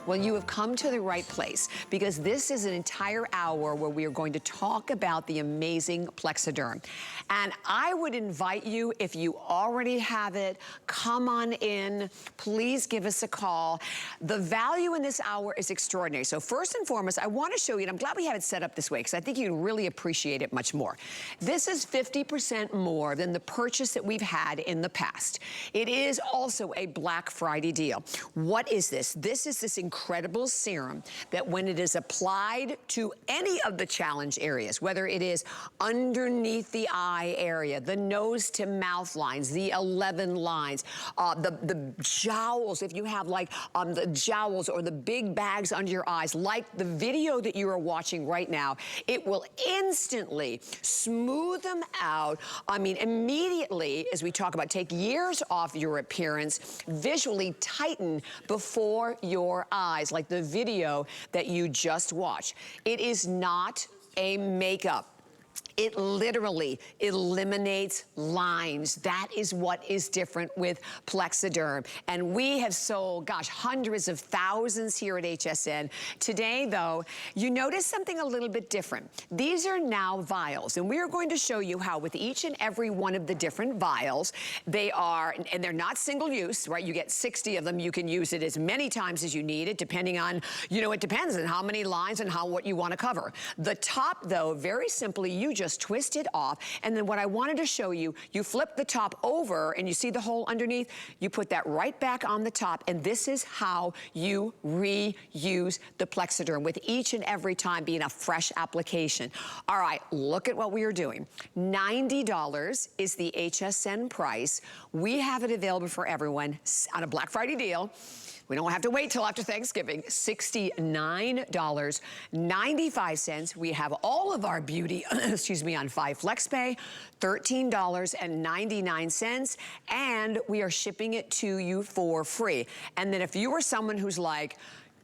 Well, you have come to the right place because this is an entire hour where we are going to talk about the amazing Plexaderm. And I would invite you, if you already have it, come on in. Please give us a call. The value in this hour is extraordinary. So first and foremost, I want to show you, and I'm glad we have it set up this way because I think you'd really appreciate it much more. This is 50% more than the purchase that we've had in the past. It is also a Black Friday deal. What is this? This is this incredible serum that when it is applied to any of the challenge areas, whether it is underneath the eye area, the nose to mouth lines, the 11 lines, the jowls, if you have like the jowls or the big bags under your eyes, like the video that you are watching right now, it will instantly smooth them out. I mean, immediately, as we talk about, take years off your appearance, visually tighten before your eyes, like the video that you just watched. It is not a makeup. It literally eliminates lines. That is what is different with Plexaderm. And we have sold, gosh, hundreds of thousands here at HSN. Today, though, you notice something a little bit different. These are now vials, and we are going to show you how with each and every one of the different vials, they are, and they're not single use, right? You get 60 of them. You can use it as many times as you need it, depending on, you know, it depends on how many lines and what you want to cover. The top, though, very simply, you just twist it off, and then what I wanted to show you, you flip the top over and you see the hole underneath, you put that right back on the top, and this is how you reuse the Plexaderm, with each and every time being a fresh application. All right, look at what we are doing. $90 is the HSN price. We have it available for everyone on a Black Friday deal. We don't have to wait till after Thanksgiving. $69.95. We have all of our beauty, excuse me, on 5 FlexPay, $13.99, and we are shipping it to you for free. And then if you are someone who's like,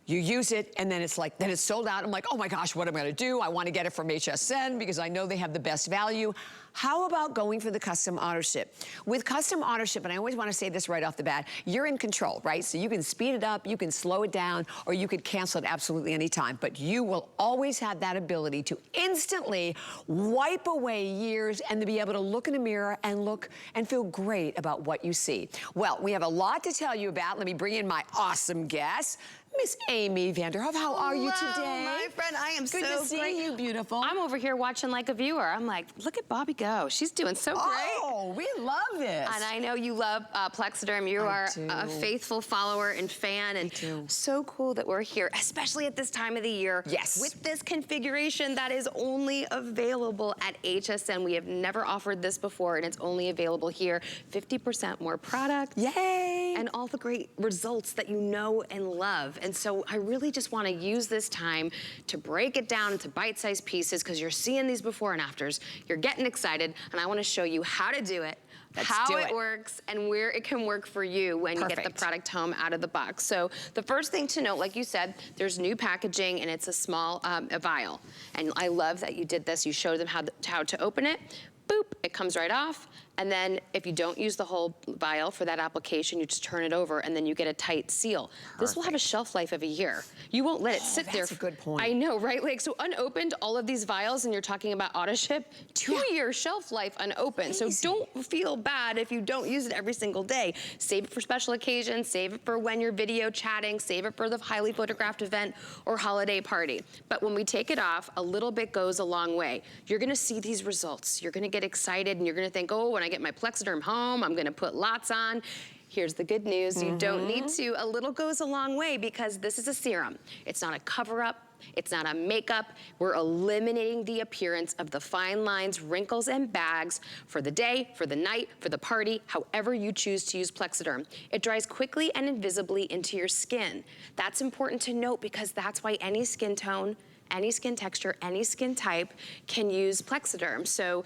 you use it, and then it's like, then it's sold out. I'm like, oh my gosh, what am I gonna do? I wanna get it from HSN because I know they have the best value. How about going for the custom auto ship? With custom auto ship, and I always wanna say this right off the bat, you're in control, right? So you can speed it up, you can slow it down, or you could cancel it absolutely anytime. But you will always have that ability to instantly wipe away years and to be able to look in a mirror and look and feel great about what you see. Well, we have a lot to tell you about. Let me bring in my awesome guest, Miss Amy Vanderhoff. How are you today? My friend, I am Good so to see great. you, beautiful. I'm over here watching like a viewer. I'm like, look at Bobby go. She's doing so great. Oh, we love this. And I know you love Plexaderm. You are a faithful follower and fan. And so cool that we're here, especially at this time of the year. Yes. With this configuration that is only available at HSN. We have never offered this before, and it's only available here. 50% more product. Yay. And all the great results that you know and love. And so I really just want to use this time to break it down into bite-sized pieces, because you're seeing these before and afters. You're getting excited, and I want to show you how to do it, how it works, and where it can work for you when you get the product home out of the box. So the first thing to note, like you said, there's new packaging, and it's a small a vial. And I love that you did this. You showed them how to open it. Boop, it comes right off. And then if you don't use the whole vial for that application, you just turn it over and then you get a tight seal. Perfect. This will have a shelf life of a year. You won't let it sit there. That's a good point. I know, right? Like, so unopened, all of these vials, and you're talking about auto ship, 2-year shelf life unopened. Crazy. So don't feel bad if you don't use it every single day. Save it for special occasions, save it for when you're video chatting, save it for the highly photographed event or holiday party. But when we take it off, a little bit goes a long way. You're gonna see these results. You're gonna get excited, and you're gonna think, oh, when I get my Plexaderm home, I'm gonna put lots on. Here's the good news, you don't need to. A little goes a long way, because this is a serum. It's not a cover-up, it's not a makeup. We're eliminating the appearance of the fine lines, wrinkles, and bags for the day, for the night, for the party, however you choose to use Plexaderm. It dries quickly and invisibly into your skin. That's important to note, because that's why any skin tone, any skin texture, any skin type can use Plexaderm. So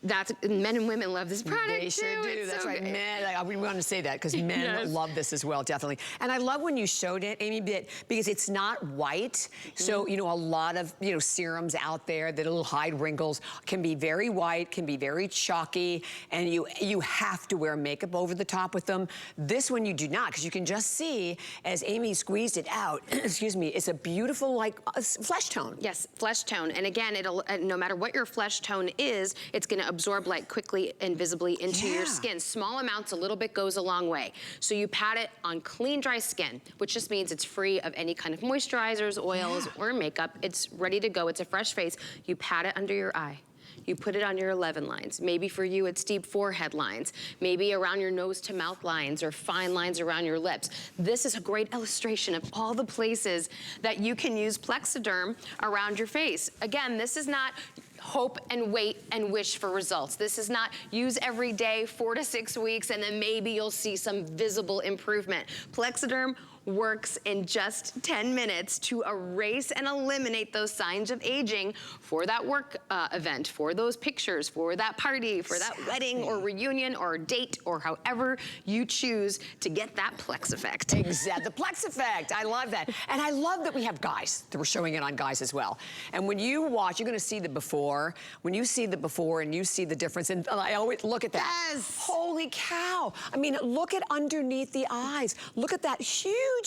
That's, men and women love this product They sure too. do. It's That's so right. good. Men, we want to say that because men Yes. love this as well, definitely. And I love when you showed it, Amy, because it's not white. So, you know, a lot of, you know, serums out there that'll hide wrinkles can be very white, can be very chalky, and you have to wear makeup over the top with them. This one you do not, because you can just see as Amy squeezed it out, excuse me, it's a beautiful, like, flesh tone. Yes, flesh tone. And again, it'll, no matter what your flesh tone is, it's gonna absorb light quickly and visibly into your skin. Small amounts, a little bit goes a long way. So you pat it on clean, dry skin, which just means it's free of any kind of moisturizers, oils, or makeup. It's ready to go. It's a fresh face. You pat it under your eye. You put it on your 11 lines. Maybe for you, it's deep forehead lines. Maybe around your nose to mouth lines or fine lines around your lips. This is a great illustration of all the places that you can use Plexaderm around your face. Again, this is not hope and wait and wish for results. This is not use every day, 4 to 6 weeks, and then maybe you'll see some visible improvement. Plexaderm works in just 10 minutes to erase and eliminate those signs of aging for that work event, for those pictures, for that party, for that wedding or reunion or date, or however you choose to get that Plex effect. Exactly, the Plex effect, I love that. And I love that we have guys, that we're showing it on guys as well. And when you watch, you're gonna see the before. When you see the before and you see the difference, and I always look at that. Yes. Holy cow. I mean, look at underneath the eyes. Look at that huge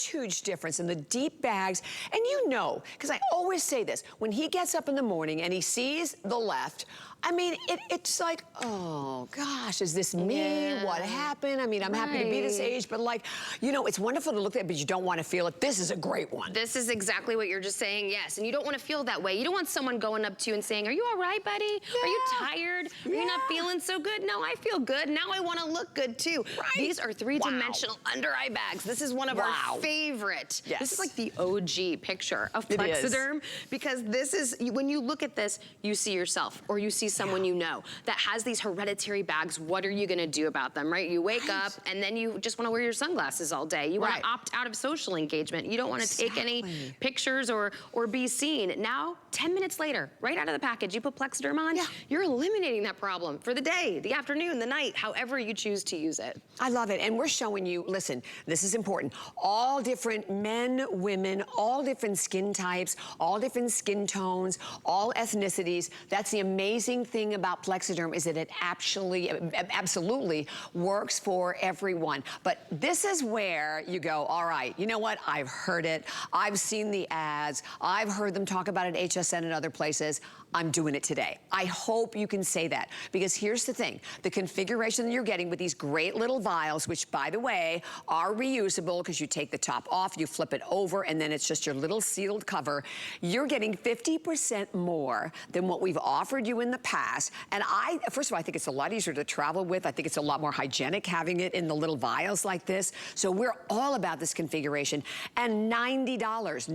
difference in the deep bags. And you know, because I always say this, when he gets up in the morning and he sees the left, I mean, it's like, oh gosh, is this me? Yeah. What happened? I mean, I'm happy to be this age, but like, you know, it's wonderful to look at, but you don't want to feel it. This is a great one. This is exactly what you're just saying, yes. And you don't want to feel that way. You don't want someone going up to you and saying, are you all right, buddy? Are you tired? Are you not feeling so good? No, I feel good. Now I want to look good too. Right. These are three-dimensional under eye bags. This is one of our favorite. Yes. This is like the OG picture of It is. Plexaderm, because this is, when you look at this, you see yourself, or you see someone you know that has these hereditary bags. What are you going to do about them, right? You wake up and then you just want to wear your sunglasses all day. You want to opt out of social engagement. You don't want to take any pictures or be seen. Now, 10 minutes later, right out of the package, you put Plexaderm on, you're eliminating that problem for the day, the afternoon, the night, however you choose to use it. I love it. And we're showing you, listen, this is important. All different men, women, all different skin types, all different skin tones, all ethnicities. That's the amazing thing about Plexaderm, is that it actually, absolutely works for everyone. But this is where you go, all right, you know what? I've heard it. I've seen the ads. I've heard them talk about it at HSN and other places. I'm doing it today. I hope you can say that, because here's the thing. The configuration that you're getting with these great little vials, which by the way, are reusable, because you take the top off, you flip it over, and then it's just your little sealed cover. You're getting 50% more than what we've offered you in the past. And first of all, I think it's a lot easier to travel with. I think it's a lot more hygienic having it in the little vials like this. So we're all about this configuration. And $90,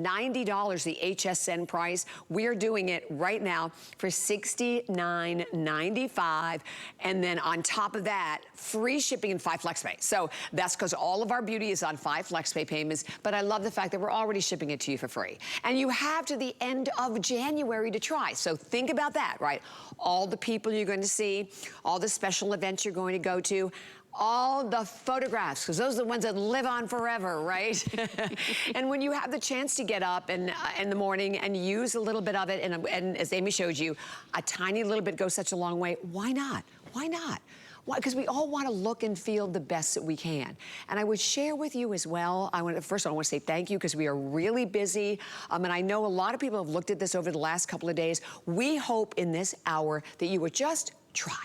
the HSN price. We're doing it right now for $69.95, and then on top of that, free shipping and 5 FlexPay. So that's because all of our beauty is on 5 FlexPay payments, but I love the fact that we're already shipping it to you for free. And you have to the end of January to try. So think about that, right? All the people you're going to see, all the special events you're going to go to, all the photographs, because those are the ones that live on forever, right? And when you have the chance to get up in the morning and use a little bit of it, and as Amy showed you, a tiny little bit goes such a long way, why not? Why not? Why? Because we all want to look and feel the best that we can. And I would share with you as well, first of all, I want to say thank you, because we are really busy. And I know a lot of people have looked at this over the last couple of days. We hope in this hour that you would just try.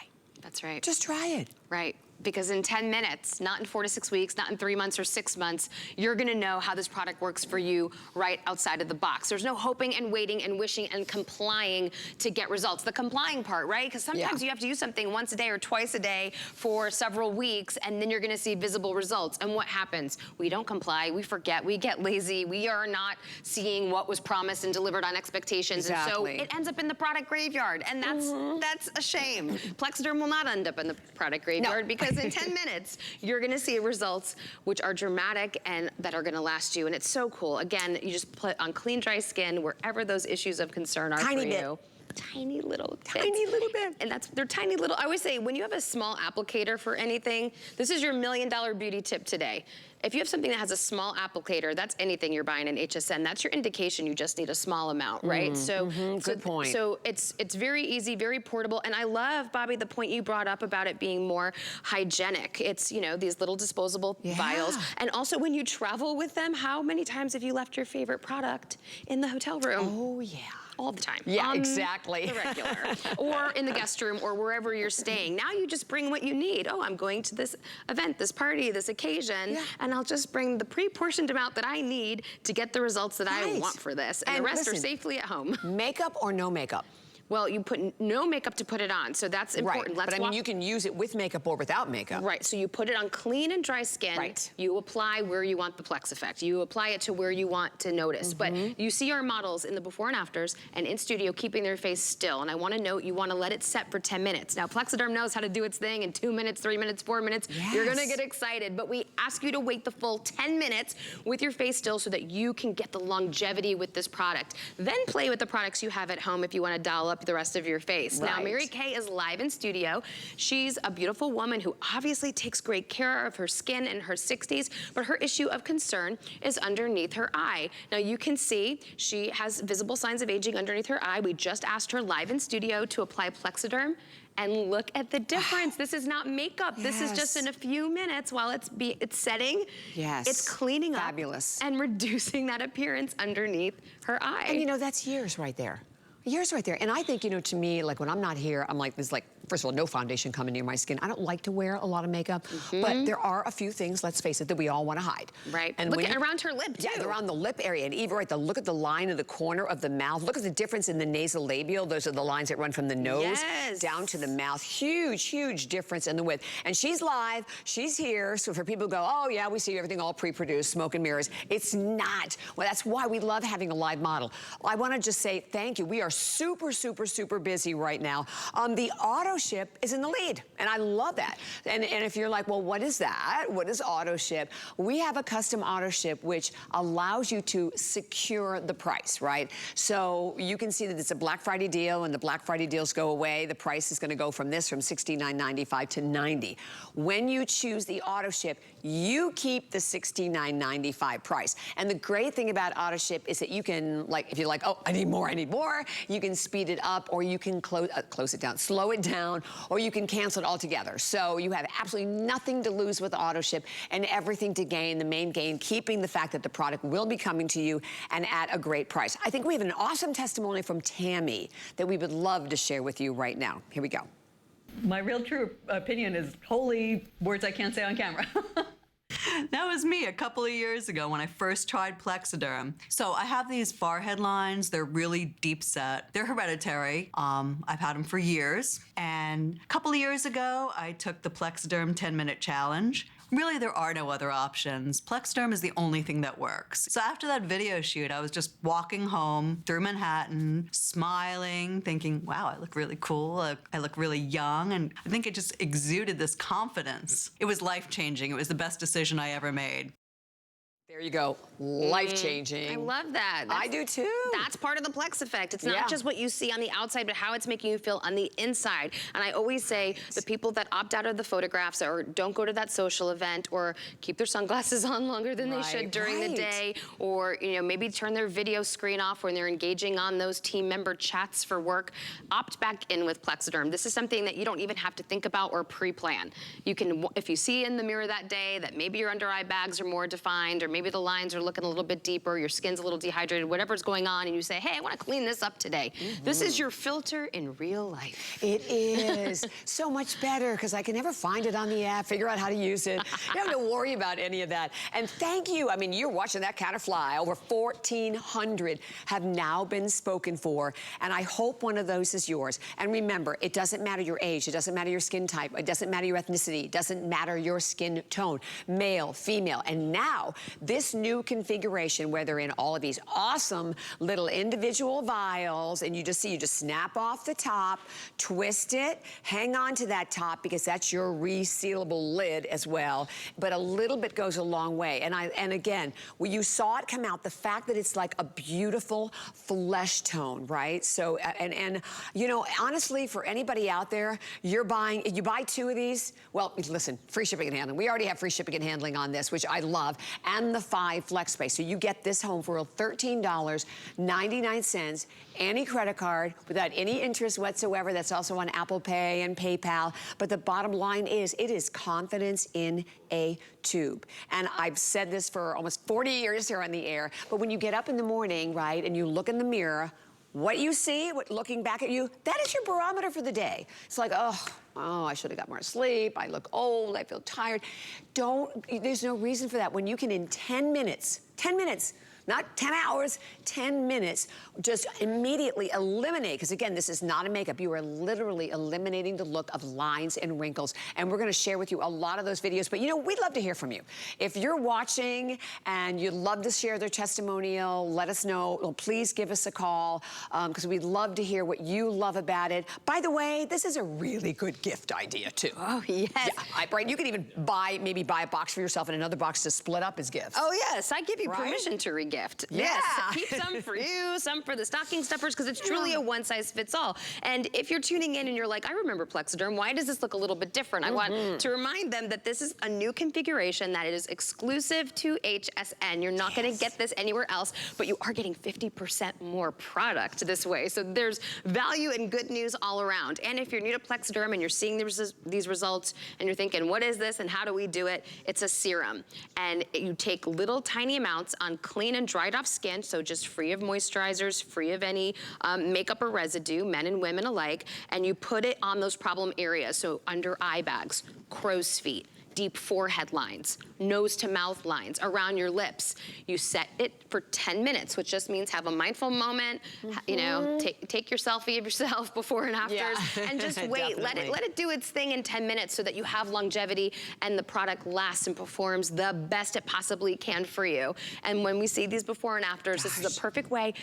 That's right. Just try it. Right. Because in 10 minutes, not in 4 to 6 weeks, not in 3 months or 6 months, you're gonna know how this product works for you right outside of the box. There's no hoping and waiting and wishing and complying to get results. The complying part, right? Because sometimes you have to use something once a day or twice a day for several weeks, and then you're gonna see visible results. And what happens? We don't comply, we forget, we get lazy, we are not seeing what was promised and delivered on expectations. Exactly. And so it ends up in the product graveyard, and that's a shame. Plexaderm will not end up in the product graveyard, because in 10 minutes, you're gonna see results which are dramatic and that are gonna last you. And it's so cool. Again, you just put on clean, dry skin wherever those issues of concern are for you. tiny little bits. Tiny little bit. And they're tiny little, I always say, when you have a small applicator for anything, this is your $1 million beauty tip today. If you have something that has a small applicator, that's anything you're buying in HSN, that's your indication you just need a small amount, right? Good point. So it's very easy, very portable, and I love, Bobby, the point you brought up about it being more hygienic. It's, you know, these little disposable vials. And also when you travel with them, how many times have you left your favorite product in the hotel room? Oh, yeah. All the time. Yeah, exactly. The regular. Or in the guest room or wherever you're staying. Now you just bring what you need. Oh, I'm going to this event, this party, this occasion, and I'll just bring the pre-portioned amount that I need to get the results that I want for this. And the rest are safely at home. Makeup or no makeup? Well, you put no makeup to put it on, so that's important. Right, but I mean, you can use it with makeup or without makeup. Right, so you put it on clean and dry skin. Right. You apply where you want the Plex effect. You apply it to where you want to notice. But you see our models in the before and afters and in studio keeping their face still. And I want to note, you want to let it set for 10 minutes. Now, Plexaderm knows how to do its thing in 2 minutes, 3 minutes, 4 minutes. You're going to get excited, but we ask you to wait the full 10 minutes with your face still so that you can get the longevity with this product. Then play with the products you have at home if you want to doll up the rest of your face. Now, Mary Kay is live in studio. She's a beautiful woman who obviously takes great care of her skin in her 60s, but her issue of concern is underneath her eye. Now, you can see she has visible signs of aging underneath her eye. We just asked her live in studio to apply Plexaderm, and look at the difference. This is not makeup. This is just in a few minutes while it's setting. It's cleaning up and reducing that appearance underneath her eye. And you know, that's years right there. Years right there. And I think, you know, to me, like when I'm not here, I'm like, there's like, first of all, no foundation coming near my skin. I don't like to wear a lot of makeup, but there are a few things, let's face it, that we all want to hide. Right. And look at around her lip, too. Yeah, around the lip area. And even look at the line in the corner of the mouth. Look at the difference in the nasolabial. Those are the lines that run from the nose down to the mouth. Huge, huge difference in the width. And she's live. She's here. So for people who go, oh, yeah, we see everything all pre-produced, smoke and mirrors. It's not. Well, that's why we love having a live model. I want to just say thank you. We are super, super, super busy right now. The auto ship is in the lead, and I love that. And if you're like, well, what is that? What is auto ship? We have a custom auto ship which allows you to secure the price, right? So you can see that it's a Black Friday deal, and the Black Friday deals go away. The price is going to go from $69.95 to $90. When you choose the auto ship, you keep the $69.95 price. And the great thing about auto ship is that you can, like, if you're like, oh, I need more, you can speed it up, or you can close it down, slow it down, or you can cancel it altogether. So you have absolutely nothing to lose with auto ship and everything to gain. The main gain, keeping the fact that the product will be coming to you and at a great price. I think we have an awesome testimony from Tammy that we would love to share with you right now. Here we go. My real true opinion is holy words I can't say on camera. That was me a couple of years ago when I first tried Plexaderm. So I have these forehead lines. They're really deep set. They're hereditary. I've had them for years. And a couple of years ago, I took the Plexaderm 10-minute challenge. Really, there are no other options. Plexaderm is the only thing that works. So after that video shoot, I was just walking home through Manhattan, smiling, thinking, wow, I look really cool. I look really young. And I think it just exuded this confidence. It was life-changing. It was the best decision I ever made. There you go. Life-changing. I love that. I do too. That's part of the Plex effect. It's not just what you see on the outside, but how it's making you feel on the inside. And I always say the people that opt out of the photographs or don't go to that social event or keep their sunglasses on longer than they should during the day, or maybe turn their video screen off when they're engaging on those team member chats for work, opt back in with Plexaderm. This is something that you don't even have to think about or pre-plan. You can, if you see in the mirror that day that maybe your under eye bags are more defined, or maybe the lines are looking a little bit deeper, your skin's a little dehydrated, whatever's going on, and you say, hey, I want to clean this up today. This is your filter in real life. It is. So much better, because I can never find it on the app, figure out how to use it. You don't have to worry about any of that. And thank you. I mean, you're watching that counter fly. Over 1,400 have now been spoken for, and I hope one of those is yours. And remember, it doesn't matter your age, it doesn't matter your skin type, it doesn't matter your ethnicity, it doesn't matter your skin tone, male, female. And now, this new configuration, where they're in all of these awesome little individual vials, and you just snap off the top, twist it, hang on to that top because that's your resealable lid as well. But a little bit goes a long way. And again, when you saw it come out, the fact that it's like a beautiful flesh tone, right? So, and you know, honestly, for anybody out there, you buy 2 of these, well, listen, free shipping and handling. We already have free shipping and handling on this, which I love, and the 5 flex space. So you get this home for $13.99, any credit card, without any interest whatsoever. That's also on Apple Pay and PayPal. But the bottom line is, it is confidence in a tube. And I've said this for almost 40 years here on the air, but when you get up in the morning, right, and you look in the mirror, what you see, looking back at you, that is your barometer for the day. It's like, oh, I should have got more sleep. I look old. I feel tired. There's no reason for that. When you can, in 10 minutes, not 10 hours, 10 minutes, just immediately eliminate, because again, this is not a makeup. You are literally eliminating the look of lines and wrinkles. And we're gonna share with you a lot of those videos, but you know, we'd love to hear from you. If you're watching and you'd love to share their testimonial, let us know. Well, please give us a call, because we'd love to hear what you love about it. By the way, this is a really good gift idea too. Oh, yes. Yeah, right, you could even maybe buy a box for yourself and another box to split up as gifts. Oh, yes, I give you permission to re-gift. Yeah. Yes, keep some for you, some for the stocking stuffers, because it's truly a one-size-fits-all. And if you're tuning in and you're like, I remember Plexaderm, why does this look a little bit different? I want to remind them that this is a new configuration that is exclusive to HSN. You're not gonna get this anywhere else, but you are getting 50% more product this way. So there's value and good news all around. And if you're new to Plexaderm and you're seeing these results and you're thinking, what is this and how do we do it? It's a serum. And you take little tiny amounts on clean and dried off skin, so just free of moisturizers, free of any makeup or residue, men and women alike, and you put it on those problem areas, so under eye bags, crow's feet, deep forehead lines, nose to mouth lines, around your lips. You set it for 10 minutes, which just means have a mindful moment, you know, take your selfie of yourself before and afters, and just wait, let it do its thing in 10 minutes so that you have longevity and the product lasts and performs the best it possibly can for you. And when we see these before and afters, this is a perfect way.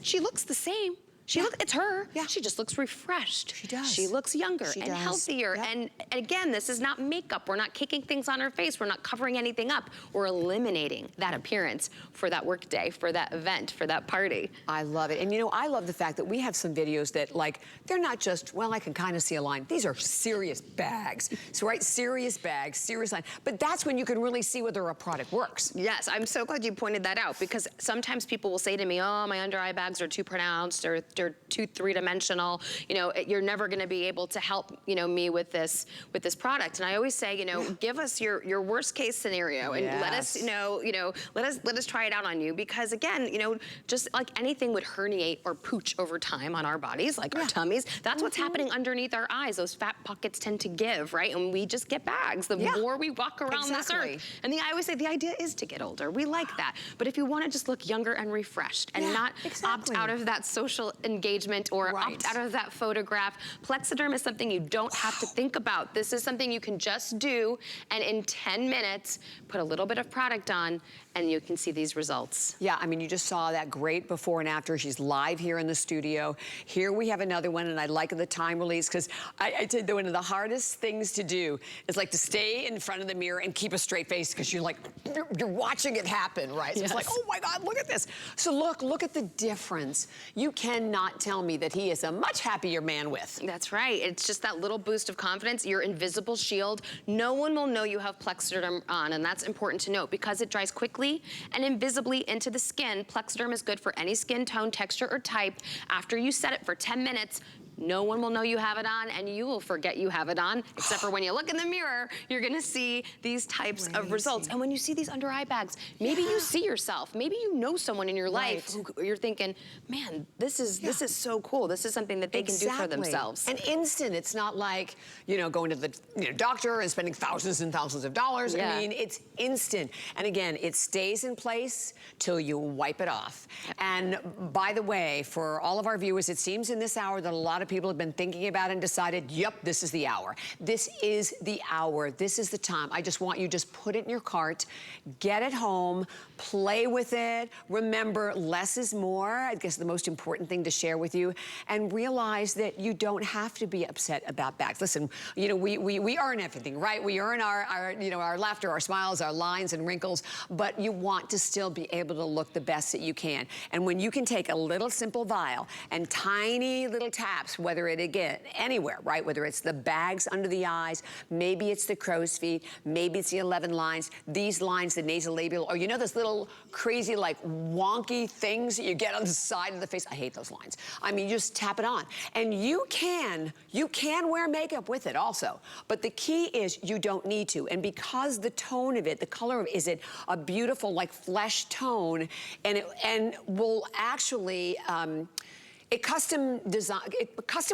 She looks the same. It's her. Yeah. She just looks refreshed. She does. She looks younger and healthier. Yep. And again, this is not makeup. We're not kicking things on her face. We're not covering anything up. We're eliminating that appearance for that work day, for that event, for that party. I love it. And you know, I love the fact that we have some videos that, like, they're not just, well, I can kind of see a line. These are serious bags. So, right, serious bags, serious line. But that's when you can really see whether a product works. Yes, I'm so glad you pointed that out, because sometimes people will say to me, oh, my under eye bags are too pronounced, or they're too three-dimensional. You know, you're never going to be able to help, you know, me with this product. And I always say, you know, give us your worst case scenario and let us let us try it out on you, because again, you know, just like anything would herniate or pooch over time on our bodies, like our tummies. That's what's happening underneath our eyes. Those fat pockets tend to give, right? And we just get bags the more we walk around this earth. And I always say the idea is to get older. We like that. But if you want to just look younger and refreshed and not opt out of that social engagement or opt out of that photograph, Plexaderm is something you don't have to think about. This is something you can just do, and in 10 minutes, put a little bit of product on, and you can see these results. Yeah, I mean, you just saw that great before and after. She's live here in the studio. Here we have another one, and I like the time release, because I said one of the hardest things to do is like to stay in front of the mirror and keep a straight face, because you're like, you're watching it happen, right? So it's like, oh my God, look at this. So look at the difference. You cannot tell me that he is a much happier man with. That's right. It's just that little boost of confidence, your invisible shield. No one will know you have Plexaderm on, and that's important to note, because it dries quickly and invisibly into the skin. Plexaderm is good for any skin tone, texture, or type. After you set it for 10 minutes, no one will know you have it on, and you will forget you have it on, except for when you look in the mirror, you're gonna see these types of results. And when you see these under eye bags, maybe you see yourself, maybe you know someone in your life who you're thinking, man, this is so cool. This is something that they can do for themselves. And instant. It's not like, you know, going to the doctor and spending thousands and thousands of dollars. I mean, it's instant. And again, it stays in place till you wipe it off. And by the way, for all of our viewers, it seems in this hour that a lot of of people have been thinking about it and decided, yep, this is the hour. This is the hour. This is the time. I just want you to just put it in your cart, get it home, play with it. Remember, less is more. I guess the most important thing to share with you, and realize that you don't have to be upset about bags. Listen, you know, we earn everything, right? We earn our you know, our laughter, our smiles, our lines and wrinkles, but you want to still be able to look the best that you can. And when you can take a little simple vial and tiny little taps, whether it, again, anywhere, right? Whether it's the bags under the eyes, maybe it's the crow's feet, maybe it's the 11 lines, these lines, the nasolabial, or you know those little crazy, like, wonky things that you get on the side of the face? I hate those lines. I mean, you just tap it on. And you can wear makeup with it also. But the key is you don't need to. And because the tone of it, the color of it, is it a beautiful, like, flesh tone, and will actually, it custom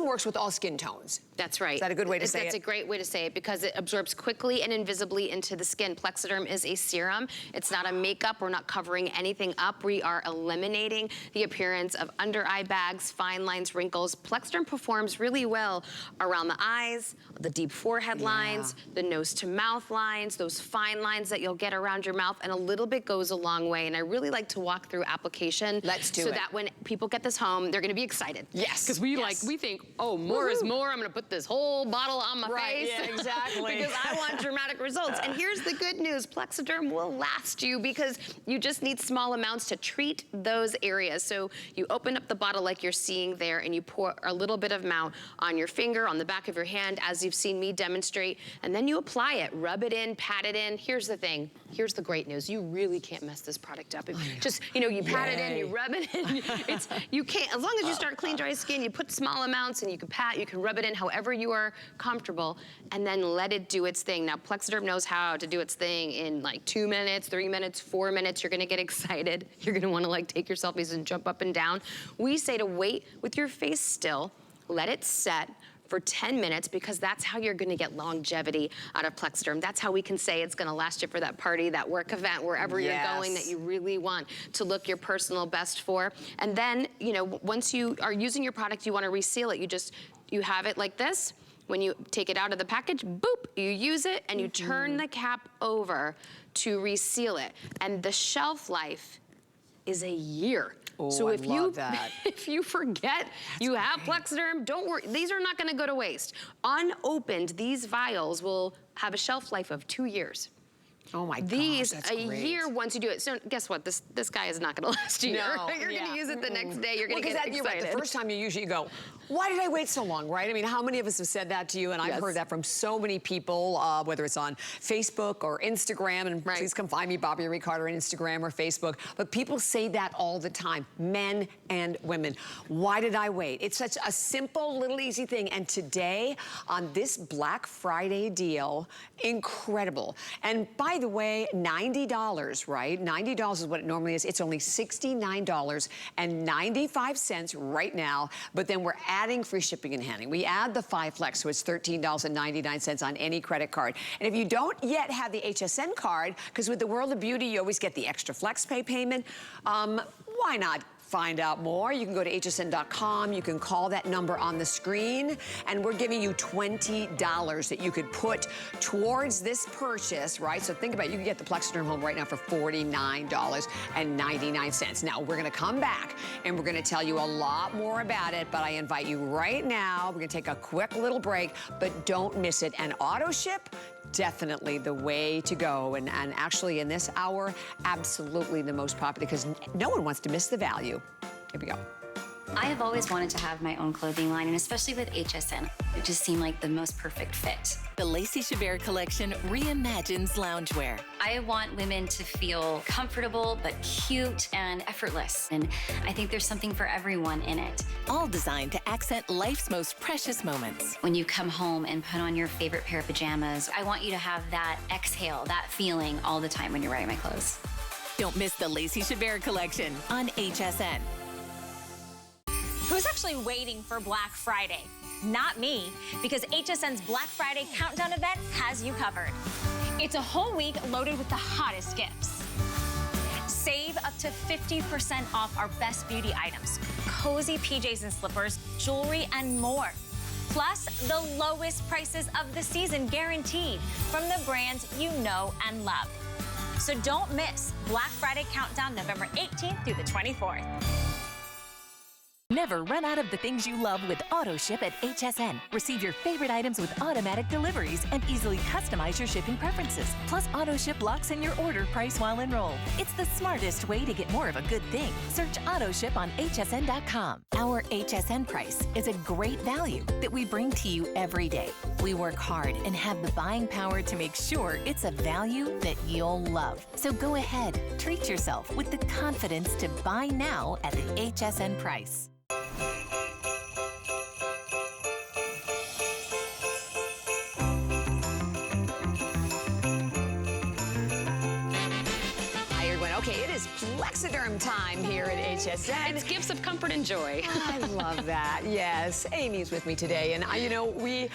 works with all skin tones. That's right. Is that a good way to say it? That's a great way to say it, because it absorbs quickly and invisibly into the skin. Plexaderm is a serum. It's not a makeup. We're not covering anything up. We are eliminating the appearance of under eye bags, fine lines, wrinkles. Plexaderm performs really well around the eyes, the deep forehead lines, the nose to mouth lines, those fine lines that you'll get around your mouth, and a little bit goes a long way. And I really like to walk through application. Let's do it. So that when people get this home, they're gonna be excited. Yes. Because we think, oh, more is more. I'm gonna put this whole bottle on my face. Yeah, exactly. Because I want dramatic results. And here's the good news. Plexaderm will last you, because you just need small amounts to treat those areas. So you open up the bottle like you're seeing there, and you pour a little bit of amount on your finger, on the back of your hand, as you've seen me demonstrate, and then you apply it. Rub it in, pat it in. Here's the thing. Here's the great news. You really can't mess this product up. Just, you know, you pat it in, you rub it in. You can't, as long as you start clean, dry skin, you put small amounts, and you can pat, you can rub it in however you are comfortable, and then let it do its thing. Now, Plexaderm knows how to do its thing in like 2 minutes, 3 minutes, 4 minutes. You're gonna get excited. You're gonna wanna, like, take your selfies and jump up and down. We say to wait with your face still, let it set for 10 minutes, because that's how you're gonna get longevity out of Plexaderm. That's how we can say it's gonna last you for that party, that work event, wherever you're going, that you really want to look your personal best for. And then, you know, once you are using your product, you wanna reseal it. You have it like this. When you take it out of the package, boop, you use it, and you turn the cap over to reseal it. And the shelf life is a year. Oh, so I love that. if you forget you have Plexaderm, don't worry. These are not gonna go to waste. Unopened, these vials will have a shelf life of 2 years. Oh my gosh, These, that's a great. year once you do it. So guess what? This guy is not gonna last a year. No, You're gonna use it the next day. You're gonna get excited. You're right. The first time you usually go, why did I wait so long, right? I mean, how many of us have said that to you? And I've heard that from so many people, whether it's on Facebook or Instagram, and please come find me, Bobby Ricardo, on Instagram or Facebook. But people say that all the time, men and women. Why did I wait? It's such a simple, little, easy thing. And today, on this Black Friday deal, incredible. And by the way, $90, right? $90 is what it normally is. It's only $69.95 right now. But then we're adding free shipping and handling. We add the 5 Flex, so it's $13.99 on any credit card. And if you don't yet have the HSN card, because with the World of Beauty, you always get the extra flex pay payment, why not find out more? You can go to hsn.com. You can call that number on the screen, and we're giving you $20 that you could put towards this purchase, right? So think about it. You can get the Plexaderm home right now for $49.99. Now, we're going to come back, and we're going to tell you a lot more about it, but I invite you right now. We're going to take a quick little break, but don't miss it. And auto ship, definitely the way to go. And actually, in this hour, absolutely the most popular, because no one wants to miss the value. Here we go. I have always wanted to have my own clothing line, and especially with HSN, it just seemed like the most perfect fit. The Lacey Chabert collection reimagines loungewear. I want women to feel comfortable, but cute and effortless. And I think there's something for everyone in it. All designed to accent life's most precious moments. When you come home and put on your favorite pair of pajamas, I want you to have that exhale, that feeling all the time when you're wearing my clothes. Don't miss the Lacey Chabert collection on HSN. Who's actually waiting for Black Friday? Not me, because HSN's Black Friday Countdown event has you covered. It's a whole week loaded with the hottest gifts. Save up to 50% off our best beauty items, cozy PJs and slippers, jewelry, and more. Plus, the lowest prices of the season guaranteed from the brands you know and love. So don't miss Black Friday Countdown November 18th through the 24th. Never run out of the things you love with Auto Ship at HSN. Receive your favorite items with automatic deliveries and easily customize your shipping preferences. Plus, Auto Ship locks in your order price while enrolled. It's the smartest way to get more of a good thing. Search Auto Ship on hsn.com. Our HSN price is a great value that we bring to you every day. We work hard and have the buying power to make sure it's a value that you'll love. So go ahead, treat yourself with the confidence to buy now at the HSN price. Okay, it is Plexaderm time here at HSN. It's gifts of comfort and joy. I love that, yes. Amy's with me today, and you know, we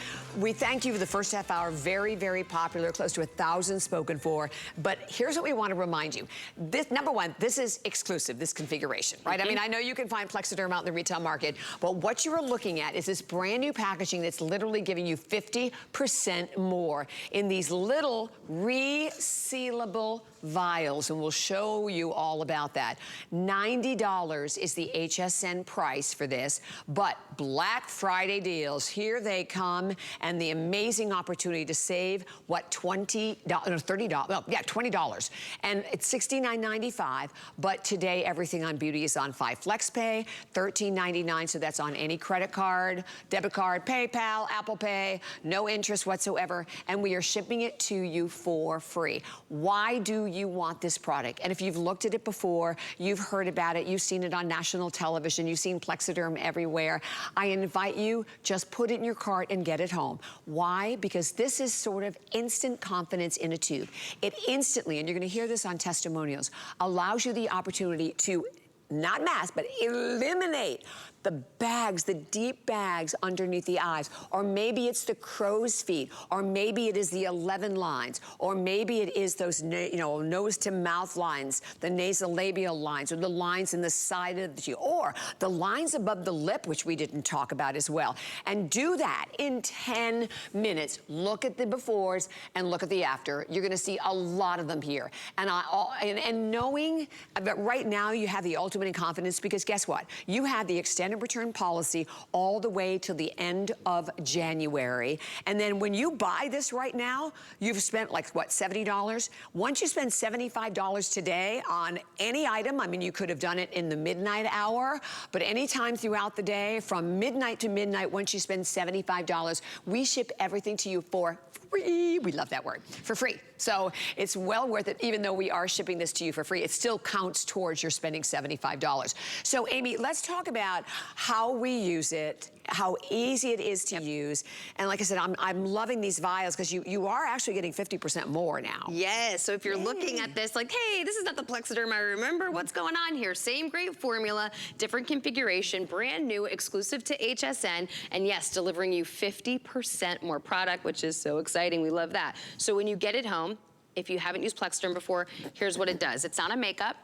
thank you for the first half hour. Very, very popular, close to 1,000 spoken for. But here's what we want to remind you. This, number one, this is exclusive, this configuration, right? I mean, I know you can find Plexaderm out in the retail market, but what you are looking at is this brand new packaging that's literally giving you 50% more in these little resealable vials, and we'll show you all about that. $90 is the HSN price for this, but Black Friday deals, here they come, and the amazing opportunity to save, what, $30, well, yeah, $20. And it's $69.95, but today everything on beauty is on 5 FlexPay, $13.99, so that's on any credit card, debit card, PayPal, Apple Pay, no interest whatsoever, and we are shipping it to you for free. Why do you want this product? And if you've looked at it before, you've heard about it, you've seen it on national television, you've seen Plexaderm everywhere, I invite you, just put it in your cart and get it home. Why? Because this is sort of instant confidence in a tube. It instantly, and you're gonna hear this on testimonials, allows you the opportunity to not mask, but eliminate the bags, the deep bags underneath the eyes, or maybe it's the crow's feet, or maybe it is the 11 lines, or maybe it is those nose to mouth lines, the nasolabial lines, or the lines in the side of the cheek, or the lines above the lip, which we didn't talk about as well. And do that in 10 minutes. Look at the befores and look at the after. You're gonna see a lot of them here. And knowing that right now you have the ultimate in confidence, because guess what? You have the extended return policy all the way till the end of January. And then when you buy this right now, you've spent like, what, $70? Once you spend $75 today on any item, I mean, you could have done it in the midnight hour, but anytime throughout the day, from midnight to midnight, once you spend $75, we ship everything to you for free. We love that word, for free. So it's well worth it. Even though we are shipping this to you for free, it still counts towards your spending $75. So Amy, let's talk about how we use it, how easy it is to use. And like I said, I'm loving these vials because you are actually getting 50% more now. Yes, so if you're looking at this like, hey, this is not the Plexaderm I remember, what's going on here? Same great formula, different configuration, brand new, exclusive to HSN, and yes, delivering you 50% more product, which is so exciting. We love that. So when you get it home, if you haven't used Plexaderm before, here's what it does. It's not a makeup.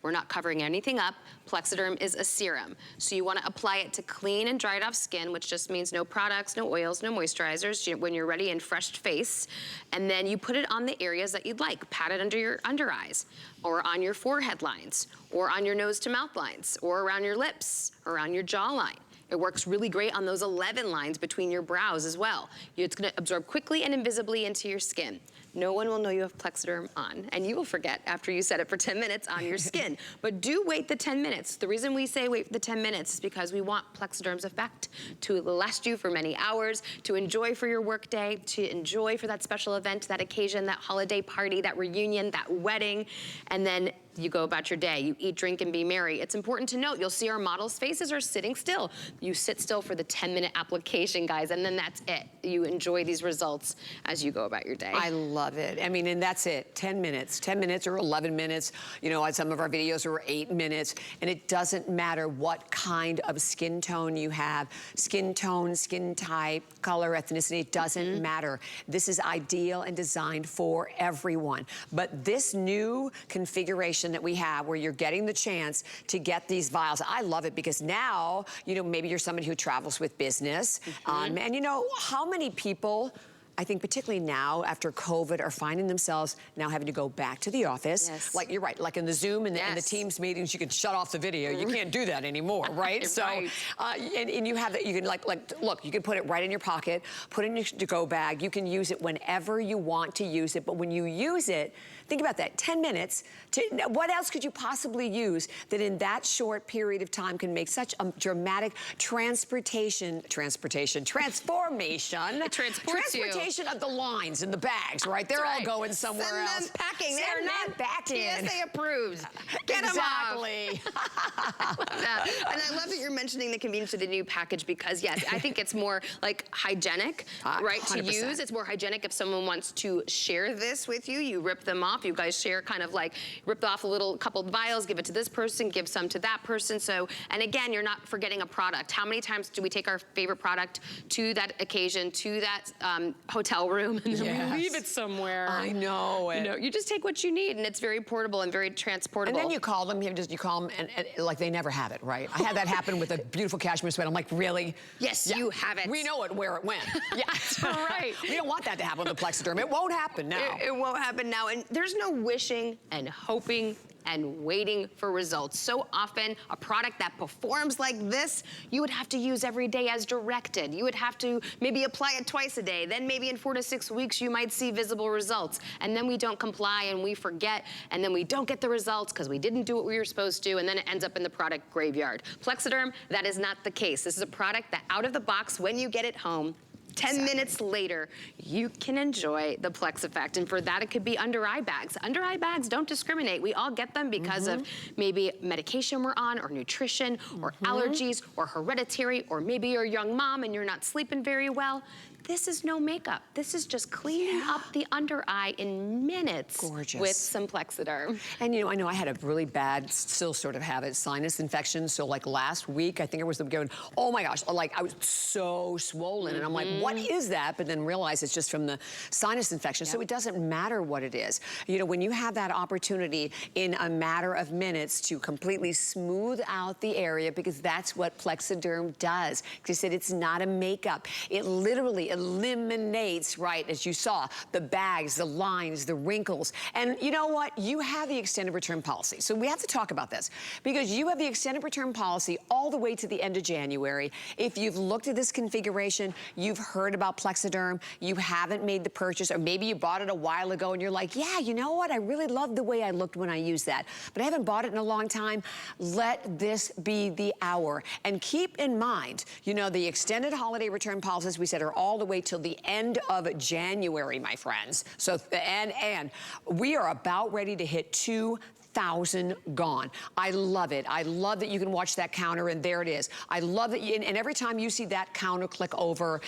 We're not covering anything up. Plexaderm is a serum. So you wanna apply it to clean and dried off skin, which just means no products, no oils, no moisturizers, when you're ready and fresh face. And then you put it on the areas that you'd like. Pat it under your under eyes, or on your forehead lines, or on your nose to mouth lines, or around your lips, or around your jawline. It works really great on those 11 lines between your brows as well. It's gonna absorb quickly and invisibly into your skin. No one will know you have Plexaderm on, and you will forget after you set it for 10 minutes on your skin. But do wait the 10 minutes. The reason we say wait for the 10 minutes is because we want Plexaderm's effect to last you for many hours, to enjoy for your work day, to enjoy for that special event, that occasion, that holiday party, that reunion, that wedding, and then you go about your day. You eat, drink, and be merry. It's important to note, you'll see our models' faces are sitting still. You sit still for the 10-minute application, guys, and then that's it. You enjoy these results as you go about your day. I love it. I mean, and that's it, 10 minutes. 10 minutes or 11 minutes. You know, on some of our videos are 8 minutes, and it doesn't matter what kind of skin tone you have. Skin tone, skin type, color, ethnicity, it doesn't matter. This is ideal and designed for everyone. But this new configuration proposition that we have where you're getting the chance to get these vials. I love it because now, you know, maybe you're somebody who travels with business. And you know, how many people, I think particularly now after COVID, are finding themselves now having to go back to the office. Yes. Like you're right, like in the Zoom and the Teams meetings, you can shut off the video. You can't do that anymore, right? So, and you have that, you can look, you can put it right in your pocket, put it in your to-go bag. You can use it whenever you want to use it. But when you use it, think about that, 10 minutes. What else could you possibly use that in that short period of time can make such a dramatic transformation. It transports you. Of the lines and the bags, right? They're all going somewhere else. Send them packing. They're not back in. TSA approved. Get them exactly. I love that. And I love that you're mentioning the convenience of the new package because, yes, I think it's more like hygienic, right, 100%. To use. It's more hygienic if someone wants to share this with you. You rip them off. You guys share kind of like, rip off a couple vials, give it to this person, give some to that person. So, and again, you're not forgetting a product. How many times do we take our favorite product to that occasion, to that hotel room, and then we leave it somewhere? I know it. You know, you just take what you need, and it's very portable and very transportable. And then you call them, and like they never have it, right? I had that happen with a beautiful cashmere sweater. I'm like, really? Yes, you have it. We know it where it went. Yeah, that's right. We don't want that to happen with the Plexaderm. It won't happen now. It won't happen now, and there's no wishing and hoping and waiting for results. So often, a product that performs like this, you would have to use every day as directed. You would have to maybe apply it twice a day. Then maybe in 4 to 6 weeks, you might see visible results. And then we don't comply and we forget, and then we don't get the results because we didn't do what we were supposed to, and then it ends up in the product graveyard. Plexaderm, that is not the case. This is a product that out of the box, when you get it home, 10 minutes later, you can enjoy the Plex effect. And for that, it could be under eye bags. Under eye bags don't discriminate. We all get them because of maybe medication we're on, or nutrition, or allergies, or hereditary, or maybe you're a young mom and you're not sleeping very well. This is no makeup. This is just cleaning up the under eye in minutes. Gorgeous. With some Plexaderm. And you know, I know I had a really bad, still sort of have it, sinus infection. So like last week, I think I was going, oh my gosh, like I was so swollen. And I'm like, what is that? But then realize it's just from the sinus infection. So it doesn't matter what it is. You know, when you have that opportunity in a matter of minutes to completely smooth out the area, because that's what Plexaderm does. Because it's not a makeup. It literally eliminates, right, as you saw, the bags, the lines, the wrinkles. And you know what? You have the extended return policy. So we have to talk about this because you have the extended return policy all the way to the end of January. If you've looked at this configuration, you've heard about Plexaderm, you haven't made the purchase, or maybe you bought it a while ago and you're like, yeah, you know what? I really love the way I looked when I used that, but I haven't bought it in a long time. Let this be the hour. And keep in mind, you know, the extended holiday return policies we said are all the way till the end of January, my friends. So, and we are about ready to hit 2,000 gone. I love it. I love that you can watch that counter and there it is. I love that, and every time you see that counter click over,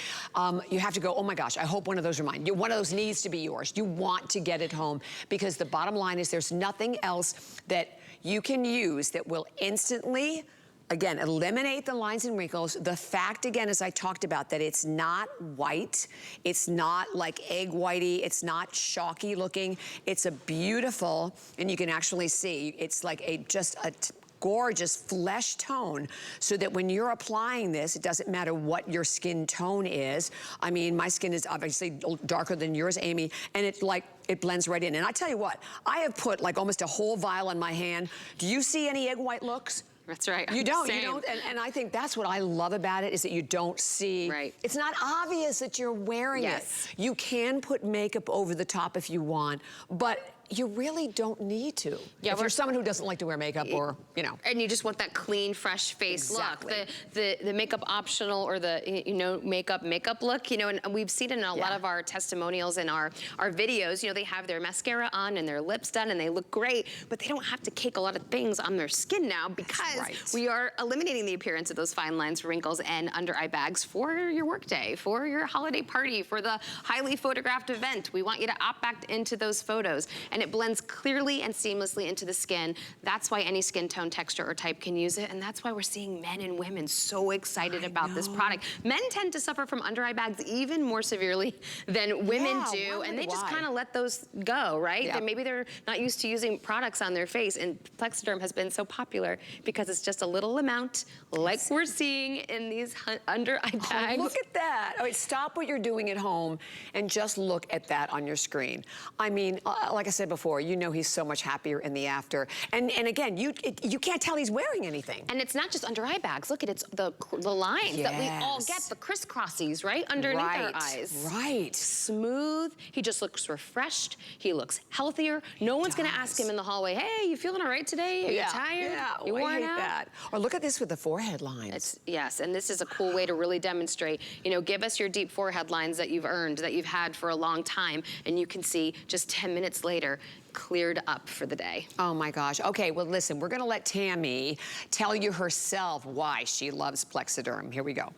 you have to go, oh my gosh, I hope one of those are mine. One of those needs to be yours. You want to get it home because the bottom line is there's nothing else that you can use that will instantly, again, eliminate the lines and wrinkles. The fact, again, as I talked about, that it's not white, it's not like egg whitey, it's not chalky looking. It's a beautiful, and you can actually see, it's like just a gorgeous flesh tone, so that when you're applying this, it doesn't matter what your skin tone is. I mean, my skin is obviously darker than yours, Amy, and it blends right in. And I tell you what, I have put like almost a whole vial in my hand. Do you see any egg white looks? That's right. You don't, and I think that's what I love about it, is that you don't see, it's not obvious that you're wearing it. You can put makeup over the top if you want, but you really don't need to. Yeah, if you're someone who doesn't like to wear makeup, or, you know. And you just want that clean, fresh face look. The makeup optional, or the, you know, makeup look, you know, and we've seen it in a lot of our testimonials and our videos. You know, they have their mascara on and their lips done and they look great, but they don't have to cake a lot of things on their skin now, because we are eliminating the appearance of those fine lines, wrinkles, and under eye bags for your workday, for your holiday party, for the highly photographed event. We want you to opt back into those photos. And and it blends clearly and seamlessly into the skin. That's why any skin tone, texture, or type can use it, and that's why we're seeing men and women so excited about this product. Men tend to suffer from under eye bags even more severely than women do, and they just kind of let those go, right? Yeah. Maybe they're not used to using products on their face, and Plexaderm has been so popular because it's just a little amount, like we're seeing in these under eye bags. Oh, look at that. All right, stop what you're doing at home and just look at that on your screen. I mean, like I said before, you know he's so much happier in the after. And again, you can't tell he's wearing anything. And it's not just under eye bags. Look at it's the lines that we all get, the crisscrossies, right? Underneath our eyes. Right. Smooth. He just looks refreshed. He looks healthier. No one's gonna ask him in the hallway, hey, you feeling all right today? Are you tired? Yeah, you I worn hate out? that. Or look at this with the forehead lines. Yes, and this is a cool way to really demonstrate, you know, give us your deep forehead lines that you've earned, that you've had for a long time, and you can see just 10 minutes later, cleared up for the day. Oh my gosh. Okay, well listen, we're gonna let Tammy tell you herself why she loves Plexaderm. Here we go.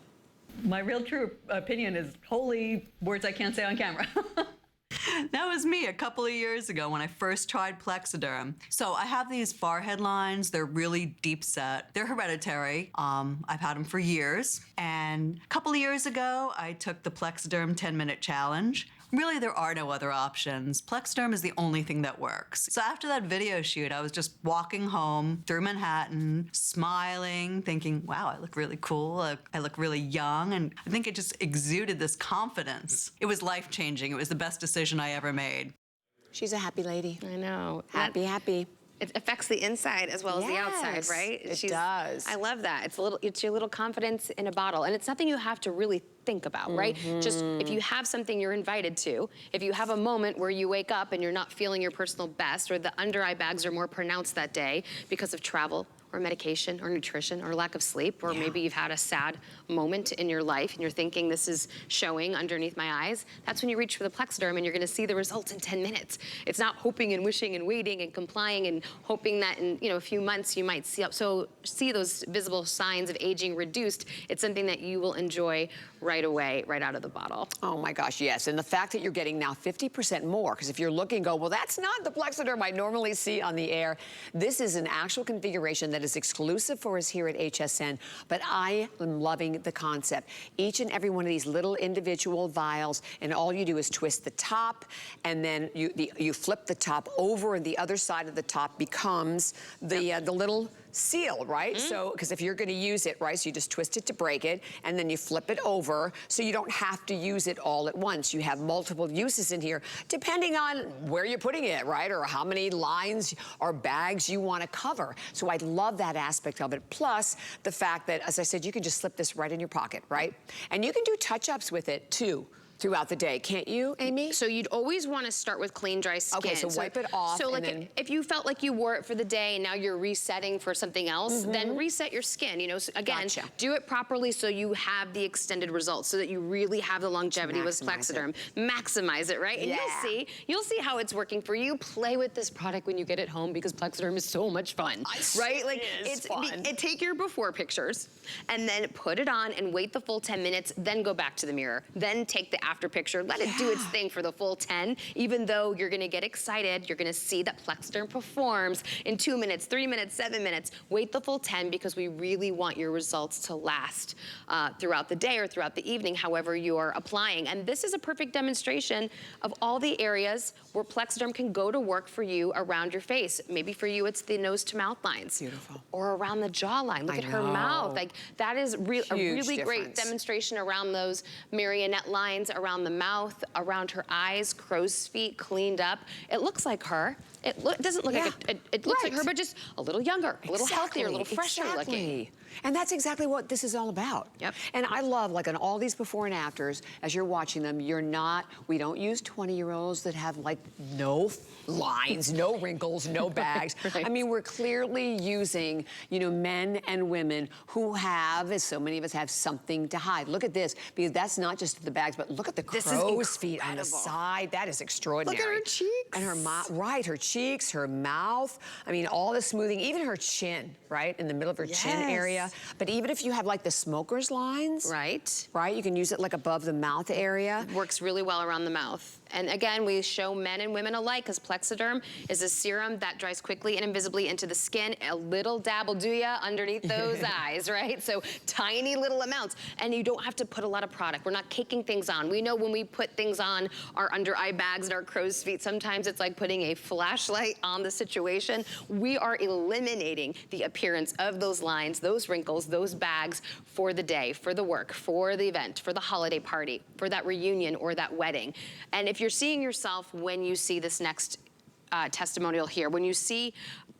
My real true opinion is wholly words I can't say on camera. That was me a couple of years ago when I first tried Plexaderm. So I have these forehead lines. They're really deep set. They're hereditary. I've had them for years. And a couple of years ago, I took the Plexaderm 10-minute challenge. Really, there are no other options. Plexaderm is the only thing that works. So after that video shoot, I was just walking home through Manhattan, smiling, thinking, wow, I look really cool. I look really young. And I think it just exuded this confidence. It was life-changing. It was the best decision I ever made. She's a happy lady. I know. Happy. It affects the inside as well as the outside, right? It does. I love that. It's your little confidence in a bottle. And it's something you have to really think about, right? Just if you have something you're invited to, if you have a moment where you wake up and you're not feeling your personal best, or the under eye bags are more pronounced that day because of travel, or medication, or nutrition, or lack of sleep, or maybe you've had a sad moment in your life and you're thinking this is showing underneath my eyes, that's when you reach for the Plexaderm and you're gonna see the results in 10 minutes. It's not hoping and wishing and waiting and complying and hoping that in a few months you might see those visible signs of aging reduced. It's something that you will enjoy right away, right out of the bottle. Oh my gosh, yes. And the fact that you're getting now 50% more, because if you're looking, well, that's not the Plexaderm I normally see on the air. This is an actual configuration that is exclusive for us here at HSN, but I am loving the concept. Each and every one of these little individual vials, and all you do is twist the top, and then you flip the top over, and the other side of the top becomes the little seal, right? So, because if you're gonna use it, right, so you just twist it to break it, and then you flip it over, so you don't have to use it all at once. You have multiple uses in here, depending on where you're putting it, right, or how many lines or bags you wanna cover. So I love that aspect of it. Plus, the fact that, as I said, you can just slip this right in your pocket, right? And you can do touch-ups with it, too, throughout the day, can't you, Amy? So you'd always want to start with clean, dry skin. Okay, so wipe it off. So and like then... if you felt like you wore it for the day and now you're resetting for something else, then reset your skin. So again, do it properly so you have the extended results, so that you really have the longevity with Plexaderm. Maximize it, right? And you'll see how it's working for you. Play with this product when you get it home, because Plexaderm is so much fun, right? Like it's fun. Take your before pictures and then put it on and wait the full 10 minutes, then go back to the mirror. Then take the after picture, let it do its thing for the full 10. Even though you're gonna get excited, you're gonna see that Plexaderm performs in 2 minutes, 3 minutes, 7 minutes. Wait the full 10, because we really want your results to last throughout the day or throughout the evening, however you're applying. And this is a perfect demonstration of all the areas where Plexaderm can go to work for you around your face. Maybe for you, it's the nose to mouth lines. Beautiful. Or around the jawline. Look at her mouth. Like, that is a really great demonstration around those marionette lines, around the mouth, around her eyes, crow's feet, cleaned up. It looks like her. It doesn't look like it looks like her, but just a little younger, a little healthier, a little fresher looking. And that's exactly what this is all about. Yep. And I love, like, on all these before and afters, as you're watching them, we don't use 20-year-olds that have, like, no lines, no wrinkles, no bags. I mean, we're clearly using, men and women who have, as so many of us have, something to hide. Look at this, because that's not just the bags, but look at the crow's feet on the side. That is extraordinary. Look at her cheeks. And her mouth, right, her cheeks, her mouth. I mean, all the smoothing, even her chin, right, in the middle of her chin area. area. But even if you have like the smoker's lines, Right. right? You can use it like above the mouth area. Works really well around the mouth. And again, we show men and women alike, because Plexaderm is a serum that dries quickly and invisibly into the skin. A little dab will do ya underneath those eyes, right? So tiny little amounts. And you don't have to put a lot of product. We're not caking things on. We know when we put things on our under eye bags and our crow's feet, sometimes it's like putting a flashlight on the situation. We are eliminating the appearance of those lines, those wrinkles, those bags for the day, for the work, for the event, for the holiday party, for that reunion or that wedding. And if you're seeing yourself when you see this next testimonial here, when you see